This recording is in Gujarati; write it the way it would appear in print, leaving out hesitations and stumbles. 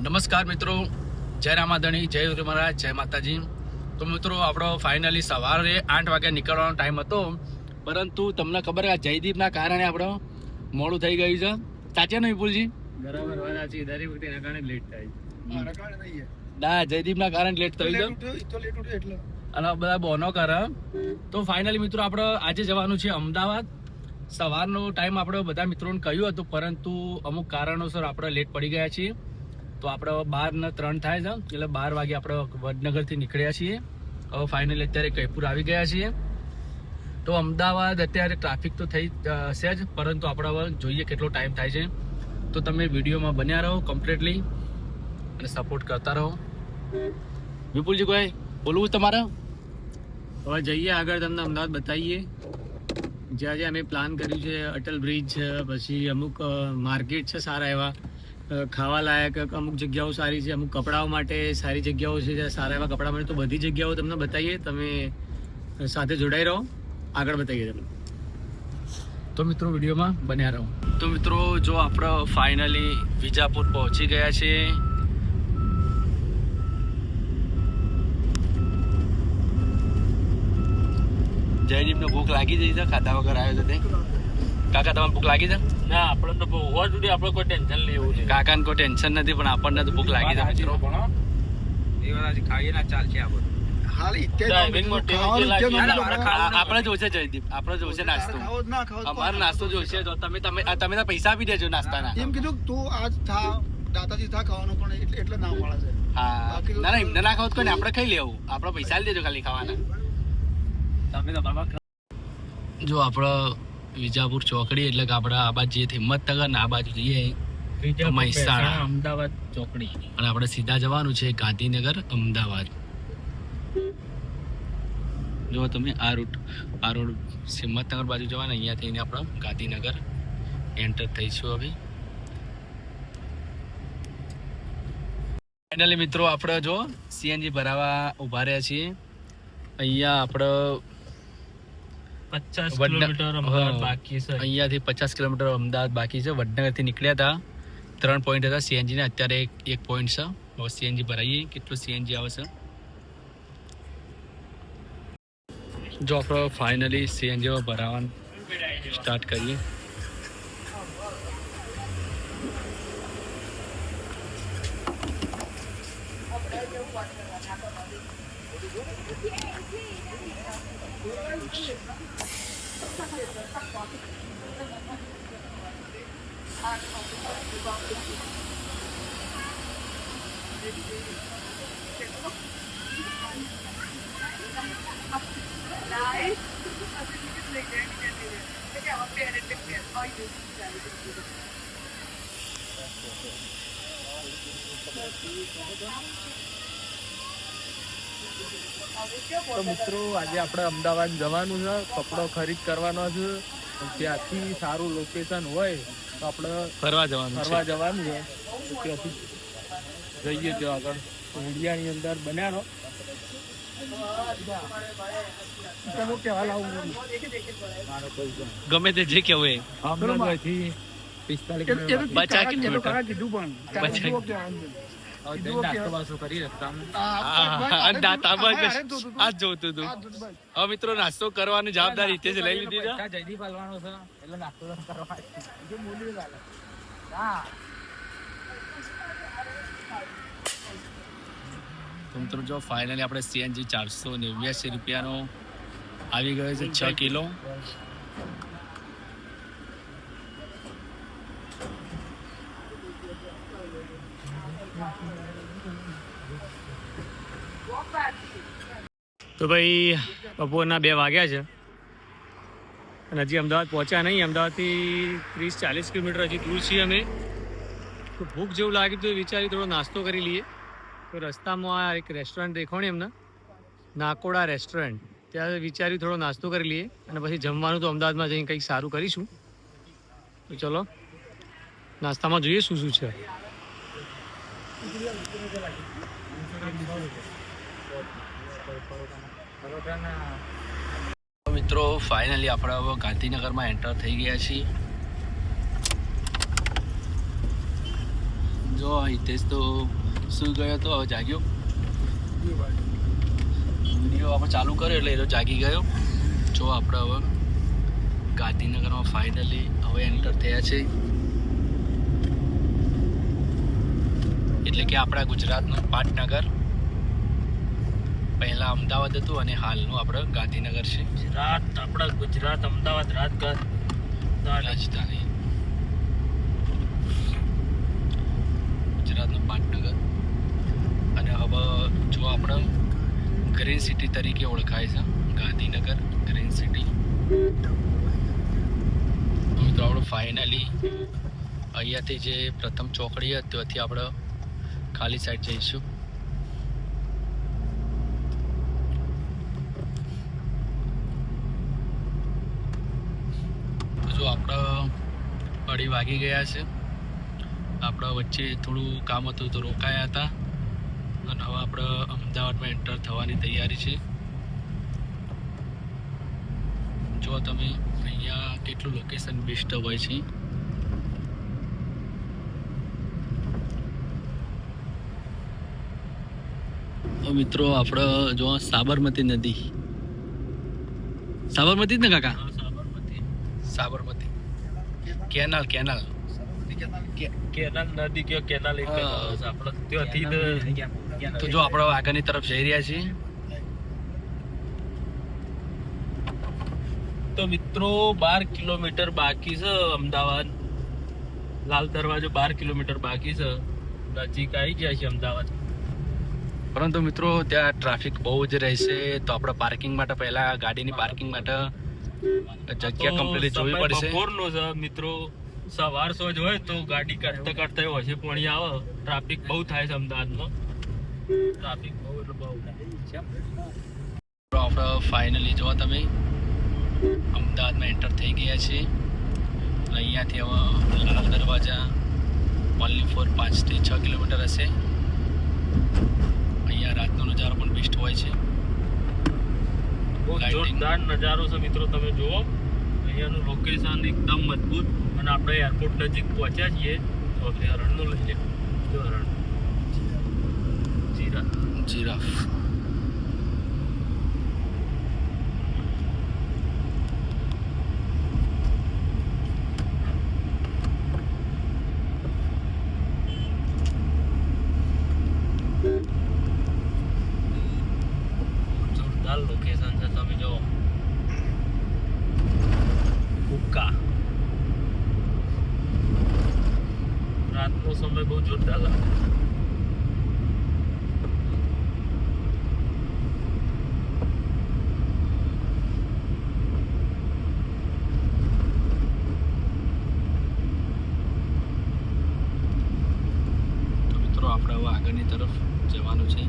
નમસ્કાર મિત્રો, જય રામાધણી, જય ગુરુ મહારાજ, જય માતાજી. તો મિત્રો આપણો ફાઇનલી સવારે 8 વાગે નીકળવાનો ટાઈમ હતો, પરંતુ તમને ખબર છે જયદીપના કારણે આપણો મોડું થઈ ગયું છે. સાચે નહીં વિપુલજી? બરાબર વાત સાચી. દરેક વખતે કારણે લેટ થાય. ના, જયદીપના કારણે લેટ થઈ ગયું અને બધા બોનો કરે. તો ફાઇનલી મિત્રો આપણે આજે જવાનું છે અમદાવાદ. સવારનો ટાઈમ આપણે બધા મિત્રોને કહ્યું હતું, પરંતુ અમુક કારણોસર આપણે લેટ પડી ગયા છીએ. તો આપણે 12:03 થાય છે, એટલે 12 વાગે આપણે વડનગરથી નીકળ્યા છીએ. હવે ફાઇનલી અત્યારે કૈપુર આવી ગયા છીએ. તો અમદાવાદ અત્યારે ટ્રાફિક તો થઈ છે જ, પરંતુ આપણે હવે જોઈએ કેટલો ટાઈમ થાય છે. તો તમે વિડીયોમાં બન્યા રહો કમ્પ્લીટલી અને સપોર્ટ કરતા રહો. વિપુલજી કોઈ બોલવું તમારે? હવે જઈએ આગળ, તમને અમદાવાદ બતાવીએ. જ્યાં જ્યાં અમે પ્લાન કર્યું છે, અટલ બ્રિજ છે, પછી અમુક માર્કેટ છે સારા એવા, ખાવા લાયક અમુક જગ્યાઓ સારી છે, અમુક કપડાઓ માટે સારી જગ્યાઓ છે જ્યાં સારા એવા કપડા મળે. તો બધી જગ્યાઓ તમને બતાવીએ, તમે સાથે જોડાઈ રહો, આગળ બતાવીએ તમને. તો મિત્રો વિડીયોમાં બન્યા રહો. તો મિત્રો જો આપણે ફાઇનલી વિજાપુર પહોંચી ગયા છે. જયદીપને ભૂખ લાગી જઈ છે, ખાધા વગર આવ્યો છે તે. કાકા તમને ભૂખ લાગી છે? ના, આપણે તો હોવા સુધી આપણે કોઈ ટેન્શન લેવું છે. કાકાને કોઈ ટેન્શન નથી, પણ આપણને તો ભૂખ લાગી છે મિત્રો. ખાઈએ ના ચાલશે આ બધું. આપણે જોશે જયદીપ, આપણે જોશે નાસ્તો. અમારો નાસ્તો જોશે. તો તમે તો પૈસા આપી દેજો નાસ્તાના. એમ કીધું તું આજ થા દાદાજી થા ખાવાનું, પણ એટલે ના મળે છે. હા, ના એમને ના ખાવ તો કોઈ આપણે ખાઈ લેવું. આપણે પૈસા લઈ દેજો ખાલી ખાવાના. જો આપણે વિજાપુર ચોકડી એટલે કે આપણે આ બાજુ જઈએ હિંમતનગર ને આ બાજુ જઈએ મહેસાણા અમદાવાદ ચોકડી, અને આપણે સીધા જવાનું છે ગાંધીનગર અમદાવાદ. જો તમે આ રોડ હિંમતનગર બાજુ જવાના, અહીંયા થઈને આપણે ગાંધીનગર એન્ટર થઈશું. હવે ફાઇનલી મિત્રો આપણે જો સીએનજી ભરાવા ઉભા રહ્યા છીએ. અહીંયા આપણે 50 કિલોમીટર અમદાવાદ બાકી છે. અહીંયાથી 50 કિલોમીટર અમદાવાદ બાકી છે. વડનગરથી નીકળ્યા હતા, 3 પોઈન્ટ હતા સીએનજી ને, અત્યારે એક પોઈન્ટ છે. હવે સીએનજી ભરાઈએ, કેટલું સીએનજી આવે છે. જો આપણે ફાઇનલી સીએનજી ભરાવાનું સ્ટાર્ટ કરીએ. તો મિત્રો આજે આપણે અમદાવાદ જવાનું છે, કપડો ખરીદ કરવાનો છે. ત્યાંથી સારું લોકેશન હોય તો આપણે ફરવા જવાનું છે. તો ત્યાંથી જઈએ ત્યાં આગળ. ઇન્ડિયાની અંદર બન્યા રહો. ગમે તે જે કેવું એ અમદાવાદથી 45 બચા કિલોમીટર. હવે મિત્રો નાસ્તો કરવાની જવાબદારી રીતે જ લઈ લીધી છે. જયદીપ હલવાનો છે એટલે નાસ્તો કરવા. તો મિત્રો જો ફાઇનલી આપણે સીએનજી 489 રૂપિયાનો આવી ગયો છે, 6 કિલો. તો ભાઈ બપોરના 2 વાગ્યા છે અને હજી અમદાવાદ પહોંચ્યા નહીં. અમદાવાદથી 30-40 કિલોમીટર હજી દૂર છીએ અમે. તો ભૂખ જેવું લાગ્યું તો વિચારી થોડો નાસ્તો કરી લઈએ. તો રસ્તામાં આ એક રેસ્ટોરન્ટ દેખાણી એમને, નાકોડા રેસ્ટોરન્ટ, ત્યાં વિચાર્યું થોડો નાસ્તો કરી લઈએ અને પછી જમવાનું તો અમદાવાદમાં જઈને કંઈક સારું કરીશું. તો ચલો નાસ્તામાં જોઈએ શું શું છે. મિત્રો ફાઇનલી આપણે હવે ગાંધીનગરમાં એન્ટર થઈ ગયા છીએ. જો હિતેશ તો સુઈ ગયો તો હવે જાગ્યો. વિડીયો આપણે ચાલુ કર્યો એટલે એ તો જાગી ગયો. જો આપણે હવે ગાંધીનગરમાં ફાઇનલી હવે એન્ટર થયા છે. એટલે કે આપણા ગુજરાતનું પાટનગર. પહેલા અમદાવાદ હતું અને હાલનું આપણે ગાંધીનગર છે. આપણા ગુજરાત અમદાવાદ રાજધાની ગુજરાતનું પાટનગર. અને હવે જો આપણે ગ્રીન સિટી તરીકે ઓળખાય છે ગાંધીનગર ગ્રીન સિટી. તો આપણે ફાઇનલી અહીંયાથી જે પ્રથમ ચોકડી હતી ત્યાંથી આપણે ખાલી સાઈડ જઈશું. જો આપણે 2:30 વાગી ગયા છે. આપણા વચ્ચે થોડું કામ હતું તો રોકાયા હતા અને હવે આપણે અમદાવાદમાં એન્ટર થવાની તૈયારી છે. જો તમે અહીંયા કેટલું લોકેશન બેસ્ટ હોય છે. મિત્રો આપણે જો સાબરમતી નદી, સાબરમતી જ ને કાકા? સાબરમતી કેનાલ કેનાલ નદી કે કેનાલ એક આપણે ત્યાંથી તો જો આપણે આગળની તરફ જઈ રહ્યા છીએ. તો મિત્રો 12 કિલોમીટર બાકી છે અમદાવાદ. લાલ દરવાજો 12 કિલોમીટર બાકી છે. નજીક આવી જાય છે અમદાવાદ. પરંતુ મિત્રો ત્યાં ટ્રાફિક બહુ જ રહેશે. તો આપણે પાર્કિંગ માટે પહેલા ગાડીની પાર્કિંગ માટે જગ્યા કમ્પ્લીટ જોવી પડશે. બપોરનો છે મિત્રો. સવાર સોજ હોય તો ગાડી કાઢતા કાઢતા હોય છે પાણી આવે. ટ્રાફિક બહુ થાય છે અમદાવાદમાં. ટ્રાફિક બહુ એટલે બહુ. આપણે ફાઇનલી જો તમે અમદાવાદમાં એન્ટર થઈ ગયા છીએ. અહીંયાથી હવે લાલ દરવાજા ઓનલી ફોર 5 થી 6 કિલોમીટર હશે. અહીંયા રાતનો નજારો પણ બેસ્ટ હોય છે. બહુ જોરદાર નજારો છે મિત્રો. તમે જુઓ અહીંયાનું લોકેશન એકદમ મજબૂત. અને આપણે એરપોર્ટ નજીક પહોંચ્યા છીએ. તો આપણે હરણનું લઈ લઈએ. જો હરણ જીરાફ. જોરદાર લોકેશન છે. તમે જો હુક્કા. રાતનો સમય બહુ જોરદાર લાગે. તો મિત્રો આપણે હવે આગળની તરફ જવાનું છે.